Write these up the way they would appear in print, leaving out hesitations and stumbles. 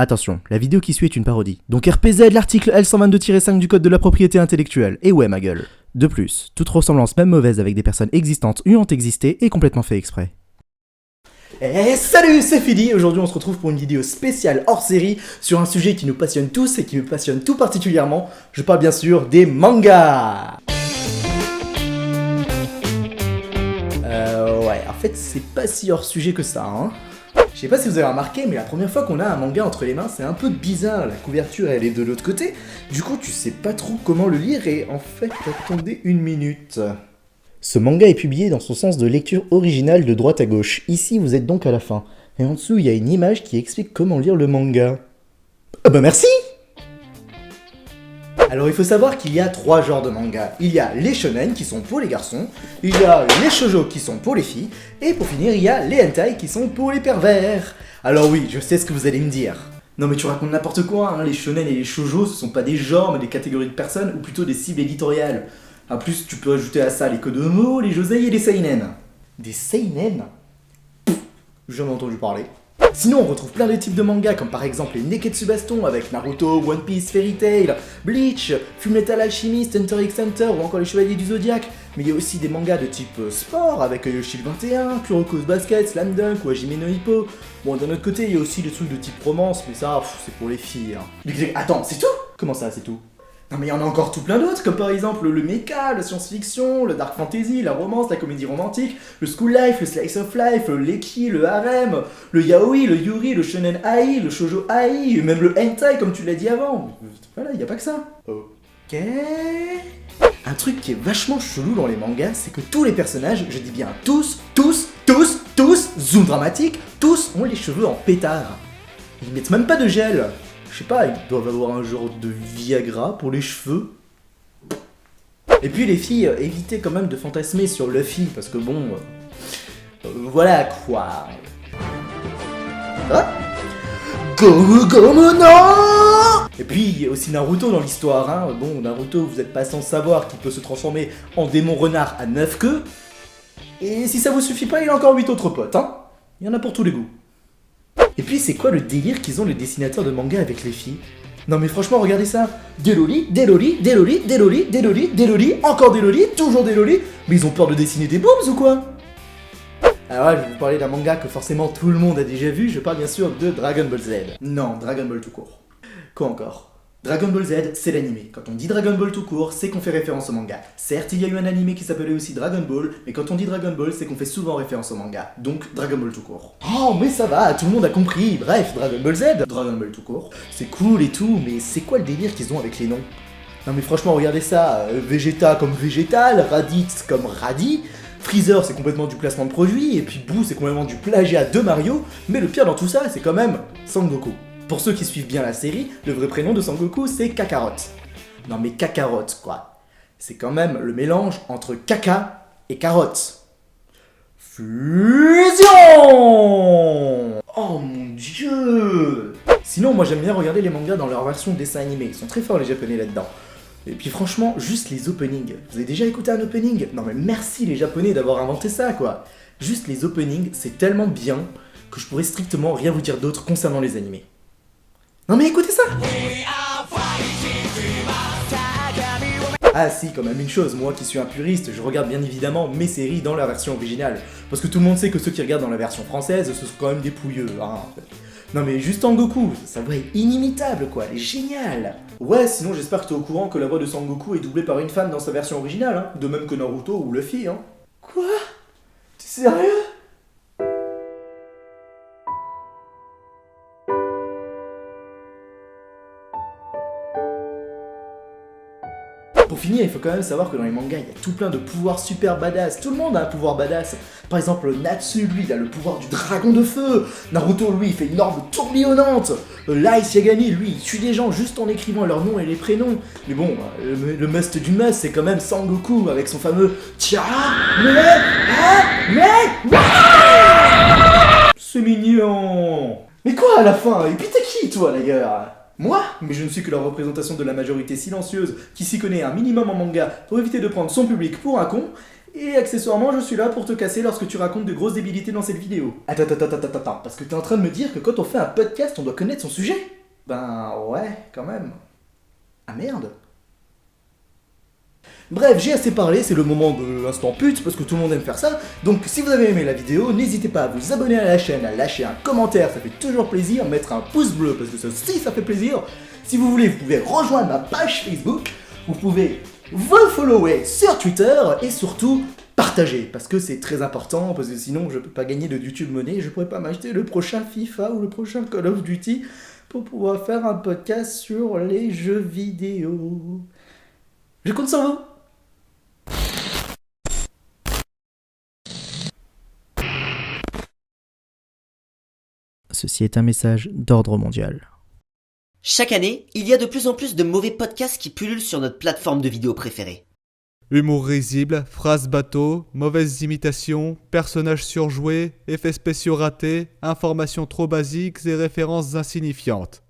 Attention, la vidéo qui suit est une parodie. Donc RPZ, l'article L122-5 du code de la propriété intellectuelle. Et ouais ma gueule. De plus, toute ressemblance même mauvaise avec des personnes existantes ou ont existé est complètement fait exprès. Et salut, c'est Fidi. Aujourd'hui on se retrouve pour une vidéo spéciale hors série sur un sujet qui nous passionne tous et qui me passionne tout particulièrement. Je parle bien sûr des mangas. Ouais, en fait c'est pas si hors sujet que ça, hein. Je sais pas si vous avez remarqué, mais la première fois qu'on a un manga entre les mains, c'est un peu bizarre. La couverture, elle est de l'autre côté. Du coup, tu sais pas trop comment le lire et en fait, attendez une minute. Ce manga est publié dans son sens de lecture original de droite à gauche. Ici, vous êtes donc à la fin. Et en dessous, il y a une image qui explique comment lire le manga. Ah bah merci! Alors il faut savoir qu'il y a 3 genres de mangas. Il y a les shonen qui sont pour les garçons, il y a les shoujo qui sont pour les filles, et pour finir il y a les hentai qui sont pour les pervers. Alors oui, je sais ce que vous allez me dire. Non mais tu racontes n'importe quoi, hein. Les shonen et les shoujo ce sont pas des genres mais des catégories de personnes, ou plutôt des cibles éditoriales. En plus tu peux ajouter à ça les kodomo, les josei et les seinen. Des seinen? J'en ai entendu parler. Sinon, on retrouve plein de types de mangas, comme par exemple les Neketsu Baston avec Naruto, One Piece, Fairy Tail, Bleach, Fullmetal Alchemist, Hunter x Hunter ou encore les Chevaliers du Zodiac. Mais il y a aussi des mangas de type sport avec Shield 21, Kuroko's Basket, Slam Dunk ou Hajime no Ippo. Bon, d'un autre côté, il y a aussi des trucs de type romance, mais ça, c'est pour les filles. Hein. Mais attends, c'est tout? Comment ça, c'est tout? Non mais il y en a encore tout plein d'autres, comme par exemple le mecha, la science-fiction, le dark fantasy, la romance, la comédie romantique, le school life, le slice of life, le leki, le harem, le yaoi, le yuri, le shonen ai, le shoujo ai, et même le hentai comme tu l'as dit avant. Voilà, y a pas que ça. Ok. Un truc qui est vachement chelou dans les mangas, c'est que tous les personnages, je dis bien tous, zoom dramatique, tous ont les cheveux en pétard. Ils mettent même pas de gel. Je sais pas, ils doivent avoir un genre de Viagra pour les cheveux. Et puis les filles, évitez quand même de fantasmer sur Luffy, parce que bon... voilà quoi. Ah Gomu-Gomu-no! Et puis il y a aussi Naruto dans l'histoire, hein. Bon, Naruto, vous êtes pas sans savoir qu'il peut se transformer en démon renard à 9 queues. Et si ça vous suffit pas, il a encore 8 autres potes, hein. Il y en a pour tous les goûts. Et puis c'est quoi le délire qu'ils ont les dessinateurs de manga avec les filles? Non mais franchement regardez ça. Des lolis, des lolis, des lolis, des lolis, des lolis, des lolis, encore des lolis, toujours des lolis. Mais ils ont peur de dessiner des boobs ou quoi? Alors là je vais vous parler d'un manga que forcément tout le monde a déjà vu. Je parle bien sûr de Dragon Ball Z. Non, Dragon Ball tout court. Quoi encore? Dragon Ball Z, c'est l'animé. Quand on dit Dragon Ball tout court, c'est qu'on fait référence au manga. Certes, il y a eu un animé qui s'appelait aussi Dragon Ball, mais quand on dit Dragon Ball, c'est qu'on fait souvent référence au manga. Donc, Dragon Ball tout court. Oh, mais ça va, tout le monde a compris. Bref, Dragon Ball Z, Dragon Ball tout court. C'est cool et tout, mais c'est quoi le délire qu'ils ont avec les noms? Non mais franchement, regardez ça. Vegeta comme Végétal, Raditz comme Radis. Freezer, c'est complètement du placement de produit, et puis Boo, c'est complètement du plagiat de Mario. Mais le pire dans tout ça, c'est quand même Sangoku. Pour ceux qui suivent bien la série, le vrai prénom de Sangoku c'est Kakarot. Non mais Kakarot quoi. C'est quand même le mélange entre caca et carotte. Fusion! Oh mon dieu! Sinon moi j'aime bien regarder les mangas dans leur version dessin animé. Ils sont très forts les japonais là-dedans. Et puis franchement, juste les openings. Vous avez déjà écouté un opening? Non mais merci les japonais d'avoir inventé ça quoi. Juste les openings, c'est tellement bien que je pourrais strictement rien vous dire d'autre concernant les animés. Non mais écoutez ça! Ah si, quand même une chose, moi qui suis un puriste, je regarde bien évidemment mes séries dans la version originale. Parce que tout le monde sait que ceux qui regardent dans la version française, ce sont quand même des pouilleux, hein. Non mais juste Sangoku, sa voix est inimitable quoi, elle est géniale. Ouais, sinon j'espère que t'es au courant que la voix de Sangoku est doublée par une femme dans sa version originale, hein. De même que Naruto ou Luffy, hein. Quoi? T'es sérieux? Pour finir, il faut quand même savoir que dans les mangas, il y a tout plein de pouvoirs super badass. Tout le monde a un pouvoir badass. Par exemple, Natsu, lui, il a le pouvoir du dragon de feu. Naruto, lui, il fait une orbe tourbillonnante. Light Yagami, lui, il tue des gens juste en écrivant leurs noms et les prénoms. Mais bon, le must du must, c'est quand même Sangoku avec son fameux Tia, mais... C'est mignon. Mais quoi à la fin? Et puis t'es qui, toi, d'ailleurs? Moi? Mais je ne suis que la représentation de la majorité silencieuse qui s'y connaît un minimum en manga pour éviter de prendre son public pour un con. Et accessoirement, je suis là pour te casser lorsque tu racontes de grosses débilités dans cette vidéo. Attends, parce que t'es en train de me dire que quand on fait un podcast, on doit connaître son sujet? Ben ouais, quand même. Ah merde. Bref, j'ai assez parlé, c'est le moment de l'instant pute, parce que tout le monde aime faire ça. Donc si vous avez aimé la vidéo, n'hésitez pas à vous abonner à la chaîne, à lâcher un commentaire, ça fait toujours plaisir, mettre un pouce bleu, parce que ça aussi ça fait plaisir. Si vous voulez, vous pouvez rejoindre ma page Facebook, vous pouvez vous follower sur Twitter, et surtout, partager, parce que c'est très important, parce que sinon je peux pas gagner de YouTube Money, je pourrais pas m'acheter le prochain FIFA ou le prochain Call of Duty pour pouvoir faire un podcast sur les jeux vidéo. Je compte sur vous. Ceci est un message d'ordre mondial. Chaque année, il y a de plus en plus de mauvais podcasts qui pullulent sur notre plateforme de vidéo préférée. Humour risible, phrases bateau, mauvaises imitations, personnages surjoués, effets spéciaux ratés, informations trop basiques et références insignifiantes.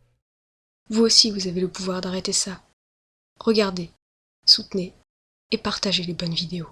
Vous aussi, vous avez le pouvoir d'arrêter ça. Regardez, soutenez et partagez les bonnes vidéos.